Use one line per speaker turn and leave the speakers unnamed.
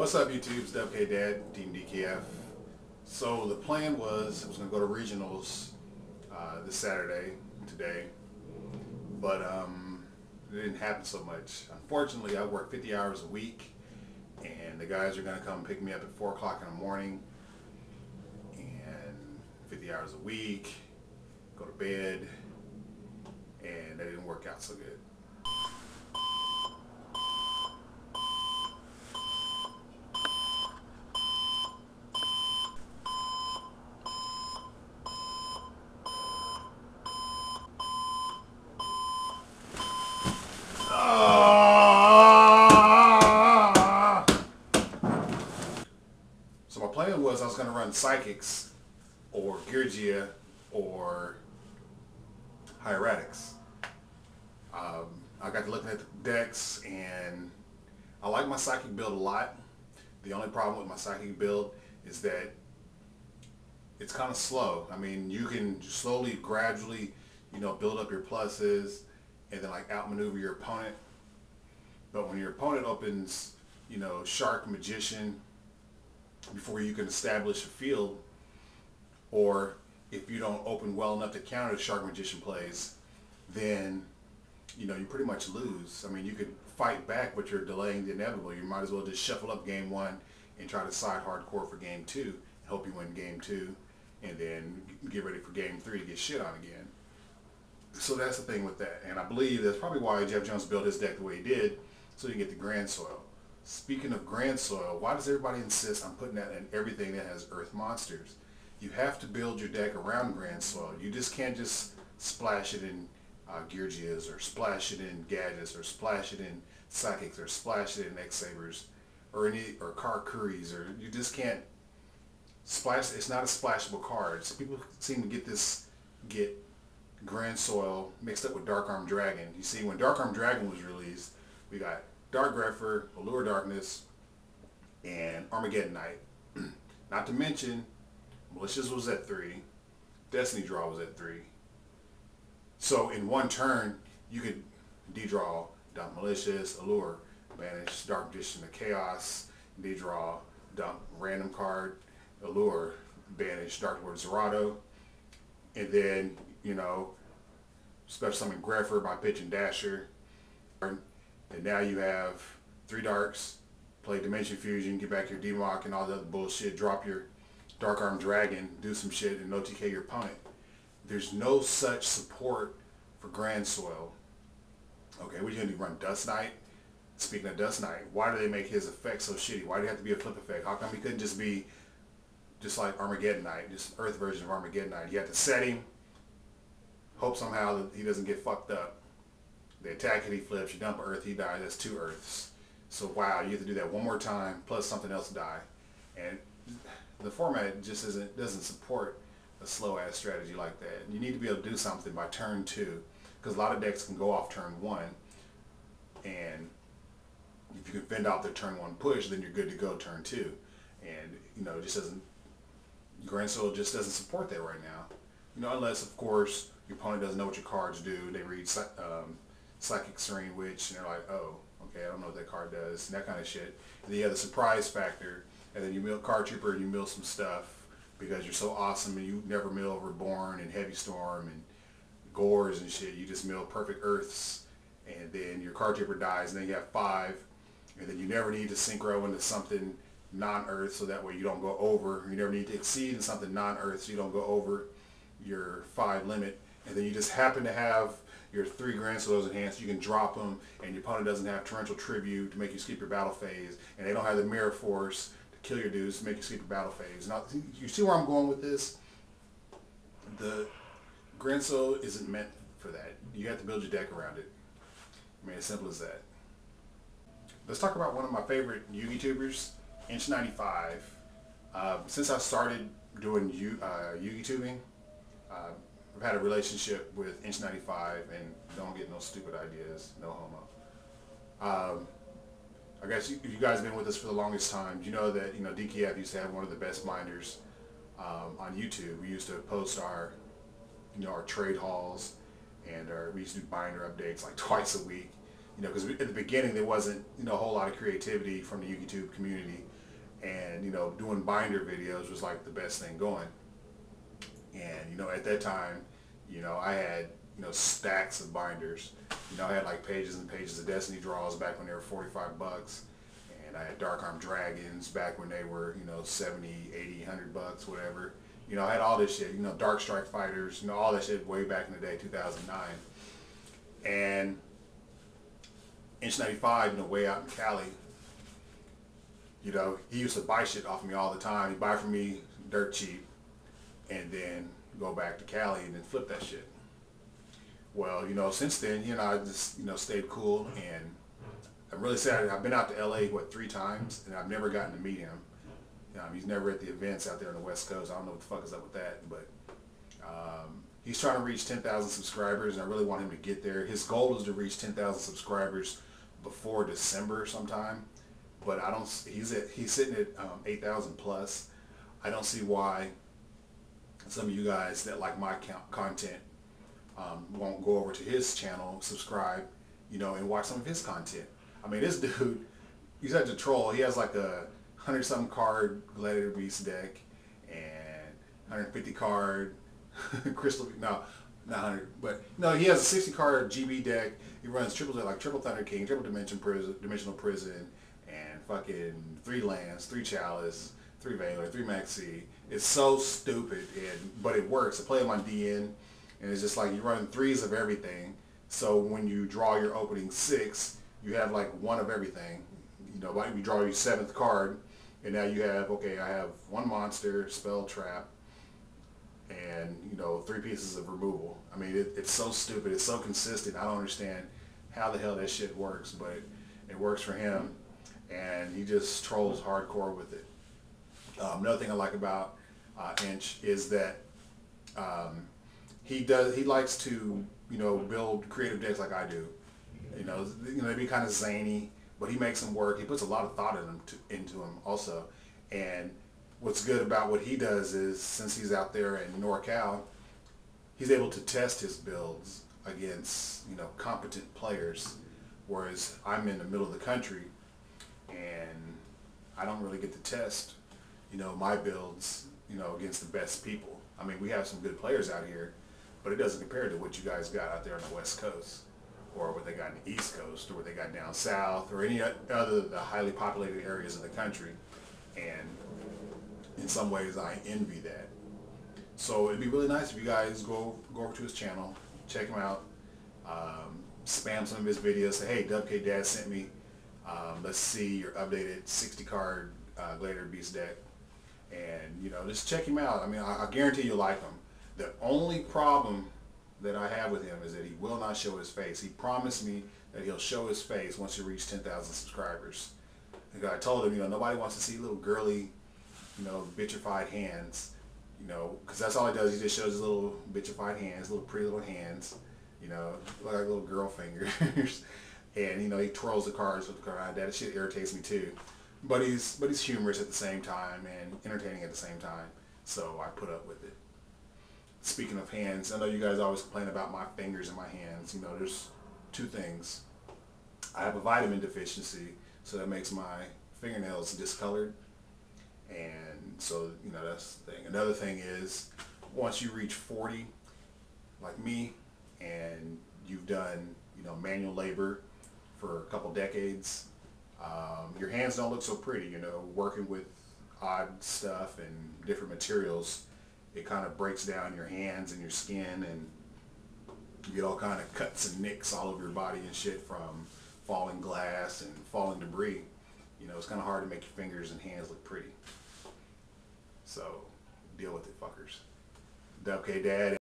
What's up, YouTube? It's DUBKDADONE, Team DKF. So the plan was I was going to go to regionals this Saturday, today, but it didn't happen so much. Unfortunately, I work 50 hours a week, and the guys are going to come pick me up at 4 o'clock in the morning, and 50 hours a week, go to bed, and that didn't work out so good. So my plan was I was going to run Psychics or Geargia or Hieratics. I got to looking at the decks and I like my Psychic build a lot. The only problem with my Psychic build is that it's kind of slow. I mean, you can slowly, gradually, build up your pluses and then like outmaneuver your opponent. But when your opponent opens, Shark, Magician, before you can establish a field, or if you don't open well enough to counter the Shark Magician plays, then you pretty much lose. I mean, you could fight back, but you're delaying the inevitable. You might as well just shuffle up game one and try to side hardcore for game two and hope you win game two, and then get ready for game three to get shit on again. So that's the thing with that, and I believe that's probably why Jeff Jones built his deck the way he did, so you can get the Grandsoil. Speaking of Grandsoil, why does everybody insist on putting that in everything that has Earth monsters? You have to build your deck around Grandsoil. You just can't just splash it in Geargias, or splash it in Gadgets, or splash it in Psychics, or splash it in X-Sabers, or Karkuris, or you just can't splash. It's not a splashable card. So people seem to get Grandsoil mixed up with Dark Arm Dragon. You see, when Dark Arm Dragon was released, we got Dark Grepher, Allure Darkness, and Armageddon Knight. Not to mention, Malicious was at 3, Destiny Draw was at 3. So in one turn, you could de-draw, dump Malicious, Allure, banish Dark Magician to Chaos, de-draw, dump random card, Allure, banish Dark Lord Zerato, and then, special summon Grepher by Pitch and Dasher. And now you have 3 darks, play Dimension Fusion, get back your D-Mock and all the other bullshit, drop your Dark Arm Dragon, do some shit, and no TK your opponent. There's no such support for Grandsoil. Okay, what are you going to do, run Dust Knight? Speaking of Dust Knight, why do they make his effect so shitty? Why do he have to be a flip effect? How come he couldn't just be just like Armageddon Knight, just Earth version of Armageddon Knight? You have to set him, hope somehow that he doesn't get fucked up. They attack it, he flips, you dump Earth, he dies, that's 2 Earths. So wow, you have to do that one more time, plus something else die. And the format just doesn't support a slow ass strategy like that. You need to be able to do something by turn 2, because a lot of decks can go off turn 1, and if you can fend off the turn 1 push, then you're good to go turn 2. And it just doesn't, Grandsoil just doesn't support that right now. Unless of course your opponent doesn't know what your cards do. They read Psychic Serene Witch and they're like, oh, okay, I don't know what that card does, and that kind of shit. And then you have the surprise factor, and then you mill Card Trooper and you mill some stuff because you're so awesome and you never mill Reborn and Heavy Storm and Gores and shit. You just mill Perfect Earths, and then your Card Trooper dies, and then you have 5, and then you never need to synchro into something non-Earth, so that way you don't go over. You never need to exceed in something non-Earth, so you don't go over your 5 limit. And then you just happen to have your 3 Grandsoils in hand, so you can drop them, and your opponent doesn't have Torrential Tribute to make you skip your battle phase, and they don't have the Mirror Force to kill your dudes to make you skip your battle phase. Now, you see where I'm going with this? The Grandsoil isn't meant for that. You have to build your deck around it. I mean, as simple as that. Let's talk about one of my favorite Yu-Gi tubers, Inch95. Since I started doing Yu-Gi tubing, I've had a relationship with Inch95, and don't get no stupid ideas, no homo. I guess you guys have been with us for the longest time. You know that DKF used to have one of the best minders on YouTube. We used to post our our trade hauls, and we used to do binder updates like twice a week. Because at the beginning there wasn't a whole lot of creativity from the YouTube community. And, you know, doing binder videos was like the best thing going. And, you know, at that time, you know, I had, you know, stacks of binders. You know, I had like pages and pages of Destiny draws back when they were 45 bucks. And I had Dark Arm Dragons back when they were, you know, 70, 80, 100 bucks, whatever. You know, I had all this shit, you know, Dark Strike Fighters, you know, all that shit way back in the day, 2009. And Inch 95, you know, way out in Cali, you know, he used to buy shit off of me all the time. He'd buy from me dirt cheap and then go back to Cali and then flip that shit. Well, you know, since then, you know, I just, you know, stayed cool, and I'm really sad. I've been out to LA, what, 3 times, and I've never gotten to meet him. He's never at the events out there on the West Coast. I don't know what the fuck is up with that, but he's trying to reach 10,000 subscribers, and I really want him to get there. His goal is to reach 10,000 subscribers before December sometime, but I don't. He's sitting at 8,000 plus. I don't see why some of you guys that like my content won't go over to his channel, subscribe, you know, and watch some of his content. I mean, this dude, he's such a troll. He has like a 100-something card Gladiator Beast deck and 150 card Crystal, no, not 100, but no, he has a 60 card GB deck. He runs triple Thunder King, triple Dimensional Prison, and fucking 3 lands, 3 Chalice, 3 Veiler, 3 Maxi. It's so stupid, but it works. I play him on DN, and it's just like you run 3s of everything. So when you draw your opening 6, you have like 1 of everything. You know, like you draw your 7th card, and now you have, okay, I have 1 monster, spell, trap, and, you know, 3 pieces of removal. I mean, it's so stupid. It's so consistent. I don't understand how the hell that shit works, but it works for him, and he just trolls hardcore with it. Another thing I like about Inch is that he likes to, you know, build creative decks like I do. You know, they be kind of zany, but he makes them work. He puts a lot of thought into them also. And what's good about what he does is, since he's out there in NorCal, he's able to test his builds against, you know, competent players, whereas I'm in the middle of the country and I don't really get to test, you know, my builds, you know, against the best people. I mean, we have some good players out here, but it doesn't compare to what you guys got out there on the West Coast, or what they got in the East Coast, or what they got down south, or any other the highly populated areas of the country. And in some ways, I envy that. So it'd be really nice if you guys go over to his channel, check him out, spam some of his videos, say, hey, DUBKDAD sent me. Let's see your updated 60 card Gladiator Beast deck. And, you know, just check him out. I mean, I guarantee you'll like him. The only problem that I have with him is that he will not show his face. He promised me that he'll show his face once he reaches 10,000 subscribers. And I told him, you know, nobody wants to see little girly, you know, bitchified hands, you know, because that's all he does. He just shows his little bitchified hands, little pretty little hands, you know, like little girl fingers. And, you know, he twirls the cards with the card. That shit irritates me too. But he's humorous at the same time and entertaining at the same time. So I put up with it. Speaking of hands, I know you guys always complain about my fingers and my hands. You know, there's 2 things. I have a vitamin deficiency, so that makes my fingernails discolored. And so, you know, that's the thing. Another thing is, once you reach 40, like me, and you've done, you know, manual labor for a couple decades, your hands don't look so pretty. You know, working with odd stuff and different materials, it kind of breaks down your hands and your skin, and you get all kind of cuts and nicks all over your body and shit from falling glass and falling debris. You know, it's kind of hard to make your fingers and hands look pretty. So, deal with it, fuckers. DUBKDAD.